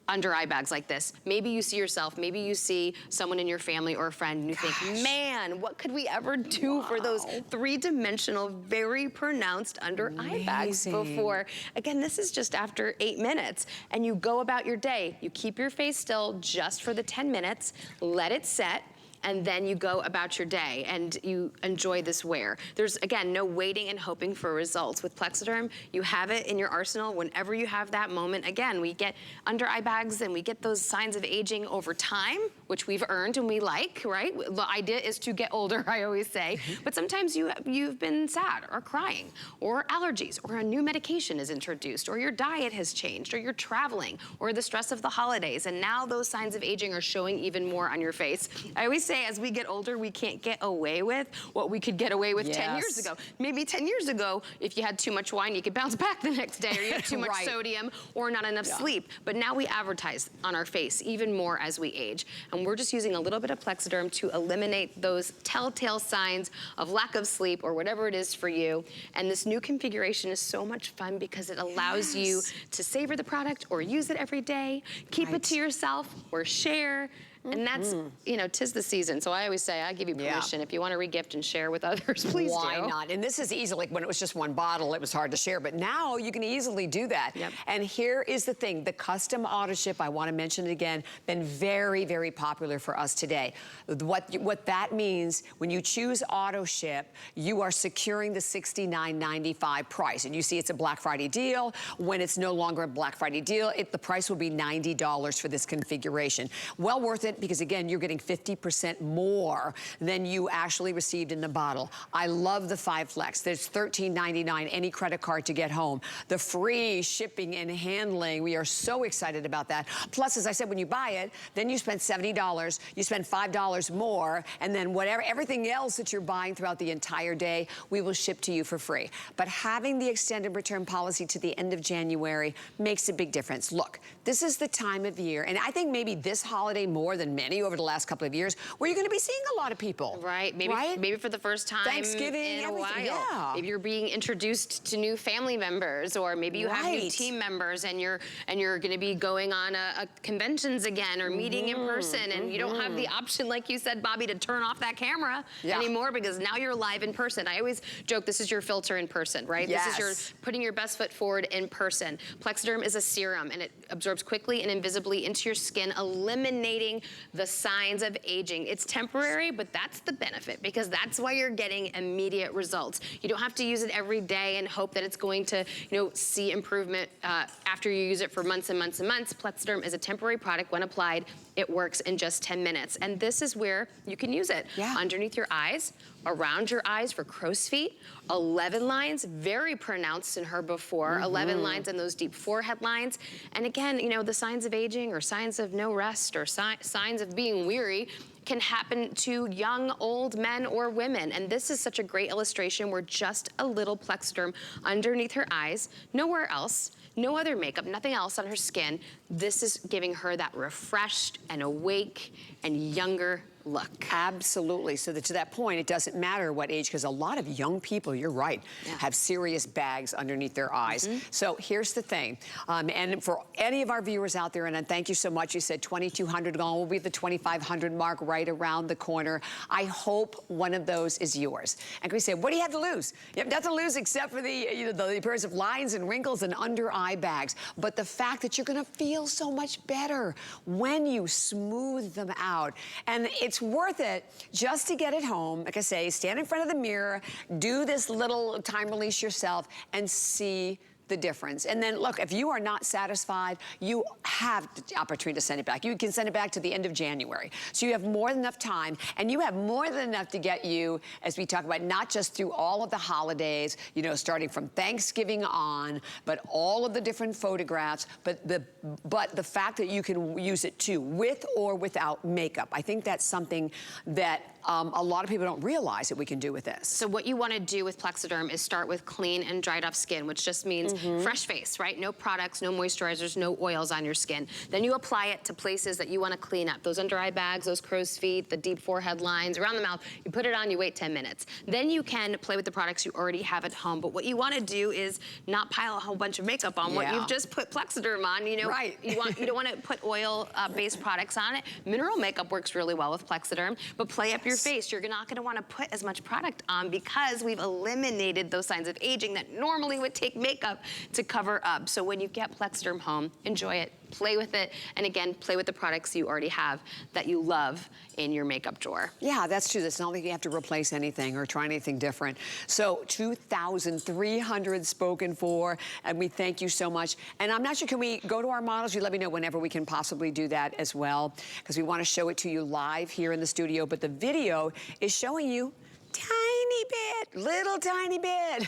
under eye bags like this, maybe you see yourself, maybe you see someone in your family or a friend and you think, man, what could we ever do for those three-dimensional, very pronounced under eye bags before? Again, this is just after 8 minutes, and you go about your day. You keep your face still just for the 10 minutes, let it set, and then you go about your day and you enjoy this wear. There's, again, no waiting and hoping for results. With Plexaderm, you have it in your arsenal whenever you have that moment. Again, we get under eye bags and we get those signs of aging over time, which we've earned and we like, right? The idea is to get older, I always say. But sometimes you've been sad or crying or allergies or a new medication is introduced or your diet has changed or you're traveling or the stress of the holidays. And now those signs of aging are showing even more on your face. I always say as we get older, we can't get away with what we could get away with 10 years ago. Maybe 10 years ago, if you had too much wine, you could bounce back the next day, or you had too much sodium or not enough sleep. But now we advertise on our face even more as we age. And we're just using a little bit of Plexaderm to eliminate those telltale signs of lack of sleep or whatever it is for you. And this new configuration is so much fun because it allows you to savor the product or use it every day, keep it to yourself or share. And that's, you know, 'tis the season. So I always say, I give you permission. If you want to regift and share with others, please do. Why not? And this is easily, when it was just one bottle, it was hard to share. But now you can easily do that. And here is the thing. The custom auto ship, I want to mention it again, been very, very popular for us today. What that means, when you choose auto ship, you are securing the $69.95 price. And you see it's a Black Friday deal. When it's no longer a Black Friday deal, the price will be $90 for this configuration. Well worth it, because again, you're getting 50% more than you actually received in the bottle. I love the 5 Flex. There's $13.99 any credit card to get home. The free shipping and handling, we are so excited about that. Plus, as I said, when you buy it, then you spend $70, you spend $5 more, and then everything else that you're buying throughout the entire day, we will ship to you for free. But having the extended return policy to the end of January makes a big difference. Look, this is the time of year, and I think maybe this holiday more than many over the last couple of years, where you're going to be seeing a lot of people. Right. Maybe for the first time Thanksgiving, in a everything. while. Maybe you're being introduced to new family members, or maybe you have new team members and you're going to be going on a conventions again or meeting in person, and you don't have the option, like you said, Bobby, to turn off that camera anymore, because now you're live in person. I always joke, this is your filter in person, right? This is your putting your best foot forward in person. Plexaderm is a serum, and it absorbs quickly and invisibly into your skin, eliminating the signs of aging. It's temporary, but that's the benefit, because that's why you're getting immediate results. You don't have to use it every day and hope that it's going to, you know, see improvement after you use it for months and months and months. Plexaderm is a temporary product. When applied, it works in just 10 minutes. And this is where you can use it. Underneath your eyes, around your eyes for crow's feet, 11 lines, very pronounced in her before, 11 lines in those deep forehead lines. And again, you know, the signs of aging or signs of no rest or signs of being weary can happen to young, old men or women. And this is such a great illustration where just a little Plexaderm underneath her eyes, nowhere else, no other makeup, nothing else on her skin. This is giving her that refreshed and awake and younger look. Absolutely. So that to that point, it doesn't matter what age, because a lot of young people, you're right, have serious bags underneath their eyes. So here's the thing, and for any of our viewers out there, and thank you so much, you said 2,200 gone, we'll be at the 2,500 mark right around the corner. I hope one of those is yours. And we say, what do you have to lose? You have nothing to lose except for the appearance of lines and wrinkles and under eye bags. But the fact that you're going to feel so much better when you smooth them out. And it's worth it just to get it home. Like I say, stand in front of the mirror, do this little time release yourself, and see the difference. And then look, if you are not satisfied, you have the opportunity to send it back. You can send it back to the end of January. So you have more than enough time, and you have more than enough to get you, as we talk about, not just through all of the holidays, you know, starting from Thanksgiving on, but all of the different photographs, but the fact that you can use it too, with or without makeup. I think that's something that a lot of people don't realize that we can do with this. So what you want to do with Plexaderm is start with clean and dried off skin, which just means fresh face, right? No products, no moisturizers, no oils on your skin. Then you apply it to places that you want to clean up. Those under eye bags, those crow's feet, the deep forehead lines, around the mouth. You put it on, you wait 10 minutes. Then you can play with the products you already have at home. But what you want to do is not pile a whole bunch of makeup on what you've just put Plexaderm on. You know, right. you don't want to put oil-based products on it. Mineral makeup works really well with Plexaderm, but play up your face. You're not going to want to put as much product on because we've eliminated those signs of aging that normally would take makeup to cover up. So when you get Plexaderm home, enjoy it, play with it, and again, play with the products you already have that you love in your makeup drawer. Yeah, that's true. It's not like you have to replace anything or try anything different. So 2,300 spoken for, and we thank you so much. And I'm not sure, can we go to our models? You let me know whenever we can possibly do that as well, because we want to show it to you live here in the studio, but the video is showing you tiny bit, little tiny bit.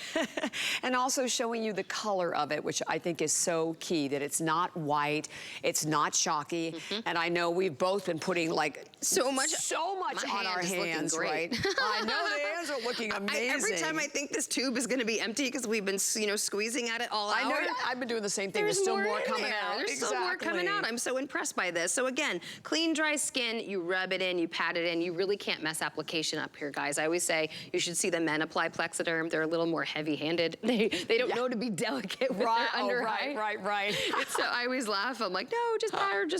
And also showing you the color of it, which I think is so key, that it's not white, it's not chalky. And I know we've both been putting like so much on our hands, right? I know the hands are looking amazing. Every time I think this tube is gonna be empty because we've been, you know, squeezing at it all hour. I know, I've been doing the same thing. There's still more coming out. There's still more coming out. I'm so impressed by this. So again, clean, dry skin, you rub it in, you pat it in. You really can't mess application up here, guys. I always say you should see the men apply Plexaderm. They're a little more heavy-handed. They don't know to be delicate with their under eye. Right. So I always laugh. I'm like, no, just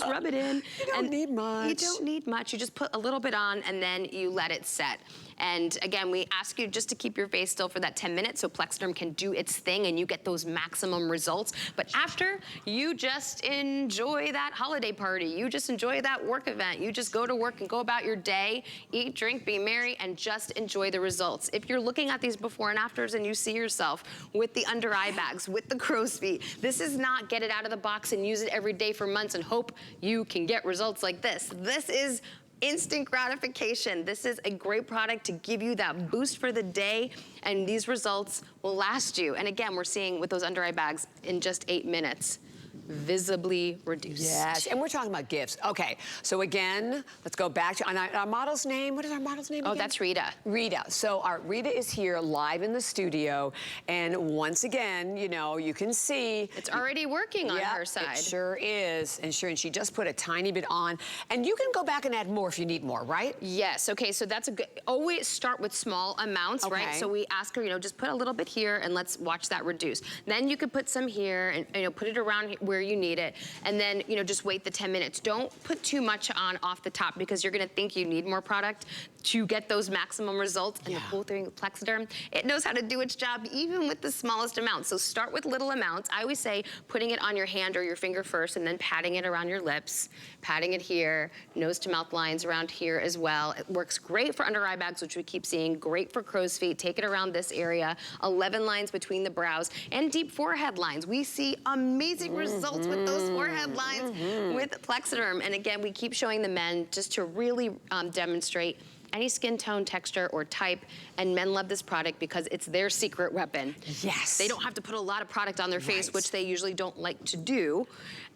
rub it in. You don't need much. You don't need much. You just put a little bit on and then you let it set. And again, we ask you just to keep your face still for that 10 minutes so Plexaderm can do its thing and you get those maximum results. But after, you just enjoy that holiday party. You just enjoy that work event. You just go to work and go about your day, eat, drink, be merry, and just enjoy the results. If you're looking at these before and afters and you see yourself with the under eye bags, with the crow's feet, this is not get it out of the box and use it every day for months and hope you can get results like this. This is instant gratification. This is a great product to give you that boost for the day, and these results will last you. And again, we're seeing with those under eye bags in just 8 minutes, visibly reduced. Yes, and we're talking about gifts. Okay, so again, let's go back to our model's name. What is our model's name again? That's Rita. Rita. So our Rita is here live in the studio, and once again, you know, you can see it's already working on her side. It sure is, and she just put a tiny bit on, and you can go back and add more if you need more, right? Yes. Okay, so that's a good. Always start with small amounts, right? So we ask her, you know, just put a little bit here, and let's watch that reduce. Then you could put some here, and you know, put it around where you need it, and then, you know, just wait the 10 minutes. Don't put too much on off the top because you're gonna think you need more product to get those maximum results. And the cool thing with Plexaderm, it knows how to do its job even with the smallest amounts. So start with little amounts. I always say putting it on your hand or your finger first and then patting it around your lips, patting it here, nose to mouth lines around here as well. It works great for under eye bags, which we keep seeing, great for crow's feet. Take it around this area, 11 lines between the brows, and deep forehead lines. We see amazing results with those forehead lines with Plexaderm. And again, we keep showing the men just to really demonstrate any skin tone, texture, or type, and men love this product because it's their secret weapon. Yes. They don't have to put a lot of product on their face, which they usually don't like to do,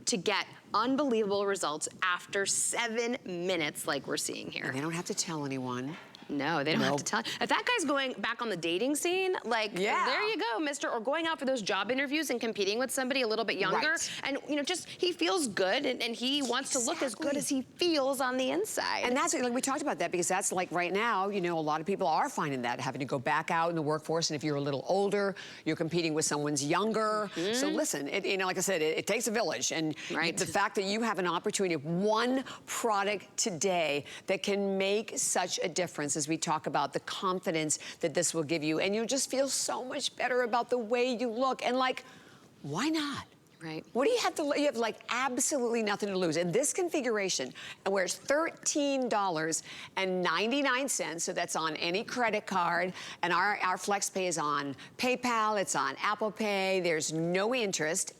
to get unbelievable results after 7 minutes like we're seeing here. And they don't have to tell anyone. No, they don't have to tell. If that guy's going back on the dating scene, like, there you go, mister. Or going out for those job interviews and competing with somebody a little bit younger. And, you know, just, he feels good and he wants to look as good as he feels on the inside. And that's, like, we talked about that because that's like right now, you know, a lot of people are finding that, having to go back out in the workforce. And if you're a little older, you're competing with someone's younger. So listen, you know, like I said, it takes a village. And the fact that you have an opportunity of one product today that can make such a difference, as we talk about the confidence that this will give you, and you'll just feel so much better about the way you look. And like, why not? Right. What do you have to, you have like absolutely nothing to lose. In this configuration, where it's $13.99, so that's on any credit card, and our FlexPay is on PayPal, it's on Apple Pay, there's no interest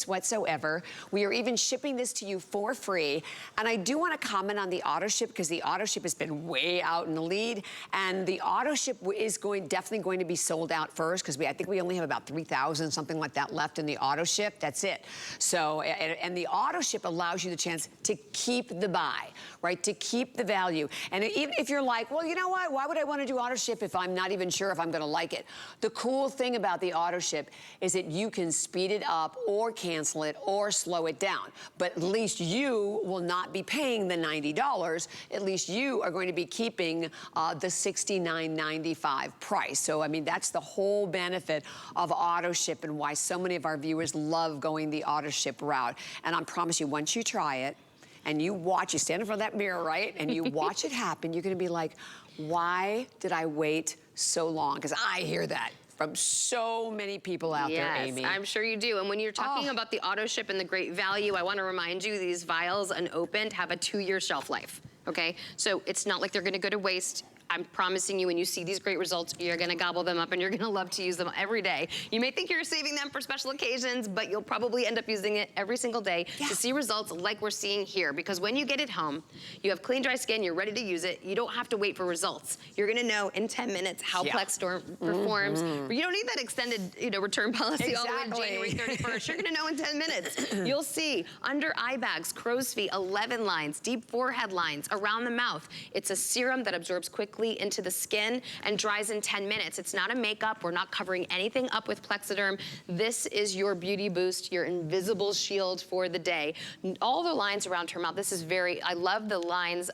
whatsoever. We are even shipping this to you for free. And I do want to comment on the auto ship, because the auto ship has been way out in the lead, and the auto ship is definitely going to be sold out first, because I think we only have about 3,000, something like that, left in the auto ship. That's it. So, and the auto ship allows you the chance to keep the buy, right? To keep the value. And even if you're like, well, you know what? Why would I want to do auto ship if I'm not even sure if I'm going to like it? The cool thing about the auto ship is that you can speed it up or cancel it or slow it down. But at least you will not be paying the $90. At least you are going to be keeping the $69.95 price. So, I mean, that's the whole benefit of auto ship and why so many of our viewers love going the auto ship route. And I promise you, once you try it and you stand in front of that mirror, right? And you watch it happen, you're gonna be like, why did I wait so long? Because I hear that from so many people out there, Amy. Yes, I'm sure you do. And when you're talking about the auto ship and the great value, I want to remind you these vials unopened have a 2-year shelf life, okay? So it's not like they're gonna go to waste. I'm promising you, when you see these great results, you're gonna gobble them up and you're gonna love to use them every day. You may think you're saving them for special occasions, but you'll probably end up using it every single day to see results like we're seeing here. Because when you get it home, you have clean, dry skin, you're ready to use it. You don't have to wait for results. You're gonna know in 10 minutes how Plexaderm performs. You don't need that extended, return policy all the way to January 31st. You're gonna know in 10 minutes. You'll see under eye bags, crow's feet, 11 lines, deep forehead lines, around the mouth. It's a serum that absorbs quickly into the skin and dries in 10 minutes. It's not a makeup. We're not covering anything up with Plexaderm. This is your beauty boost, your invisible shield for the day. All the lines around her mouth. This is I love the lines.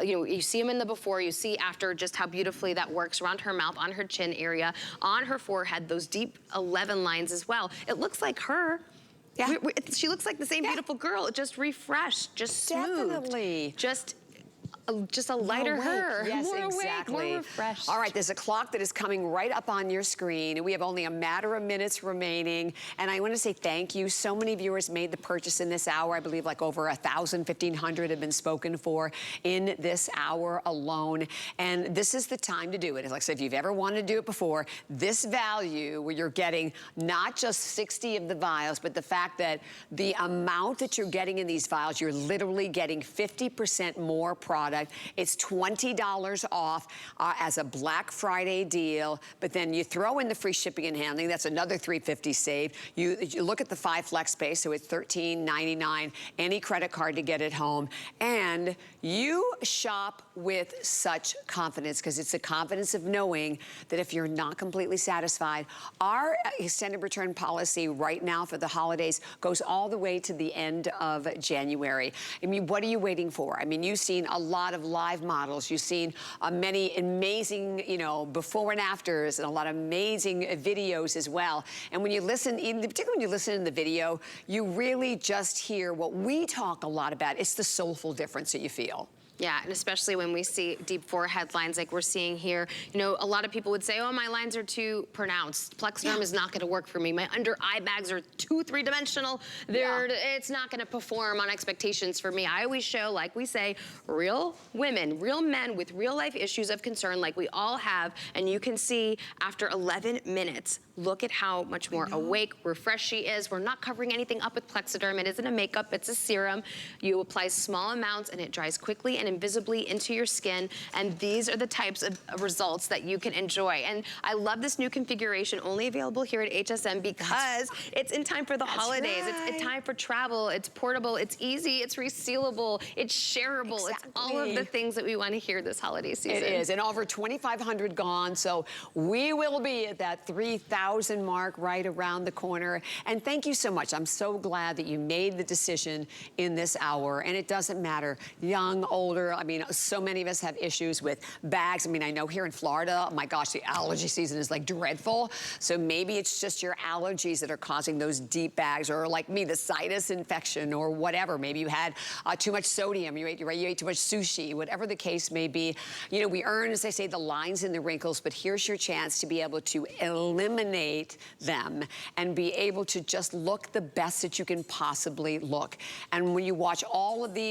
You see them in the before, you see after, just how beautifully that works around her mouth, on her chin area, on her forehead, those deep 11 lines as well. It looks like her. Yeah. She looks like the same beautiful girl, just refreshed, just smooth. Definitely. Just a lighter her. Yes, more exactly. awake, more refreshed. All right, there's a clock that is coming right up on your screen. We have only a matter of minutes remaining. And I want to say thank you. So many viewers made the purchase in this hour. I believe like over 1,000, 1,500 have been spoken for in this hour alone. And this is the time to do it. Like I said, if you've ever wanted to do it before, this value where you're getting not just 60 of the vials, but the fact that the amount that you're getting in these vials, you're literally getting 50% more product. It's $20 off as a Black Friday deal, but then you throw in the free shipping and handling. That's another $3.50 saved. You look at the 5 FlexPay, so it's $13.99, any credit card to get it home. And you shop with such confidence, because it's the confidence of knowing that if you're not completely satisfied, our extended return policy right now for the holidays goes all the way to the end of January. I mean, what are you waiting for? I mean, you've seen a lot of live models. You've seen many amazing, before and afters, and a lot of amazing videos as well. And when you listen, particularly when you listen in the video, you really just hear what we talk a lot about. It's the soulful difference that you feel. Yeah, and especially when we see deep forehead lines like we're seeing here. A lot of people would say, oh, my lines are too pronounced. Plexaderm is not gonna work for me. My under eye bags are too three-dimensional. It's not gonna perform on expectations for me. I always show, like we say, real women, real men with real life issues of concern like we all have, and you can see after 11 minutes, look at how much more awake, refreshed she is. We're not covering anything up with Plexaderm. It isn't a makeup, it's a serum. You apply small amounts and it dries quickly and invisibly into your skin. And these are the types of results that you can enjoy. And I love this new configuration, only available here at HSN because it's in time for the holidays. Right. It's time for travel, it's portable, it's easy, it's resealable, it's shareable. It's all of the things that we want to hear this holiday season. It is, and over 2,500 gone, so we will be at that 3,000 mark right around the corner. And thank you so much. I'm so glad that you made the decision in this hour. And it doesn't matter, young, old, older, I mean, so many of us have issues with bags. I mean, I know here in Florida, oh my gosh, the allergy season is like dreadful. So maybe it's just your allergies that are causing those deep bags, or like me, the sinus infection or whatever. Maybe you had too much sodium, you ate too much sushi, whatever the case may be. You know, we earn, as I say, the lines and the wrinkles, but here's your chance to be able to eliminate them and be able to just look the best that you can possibly look. And when you watch all of these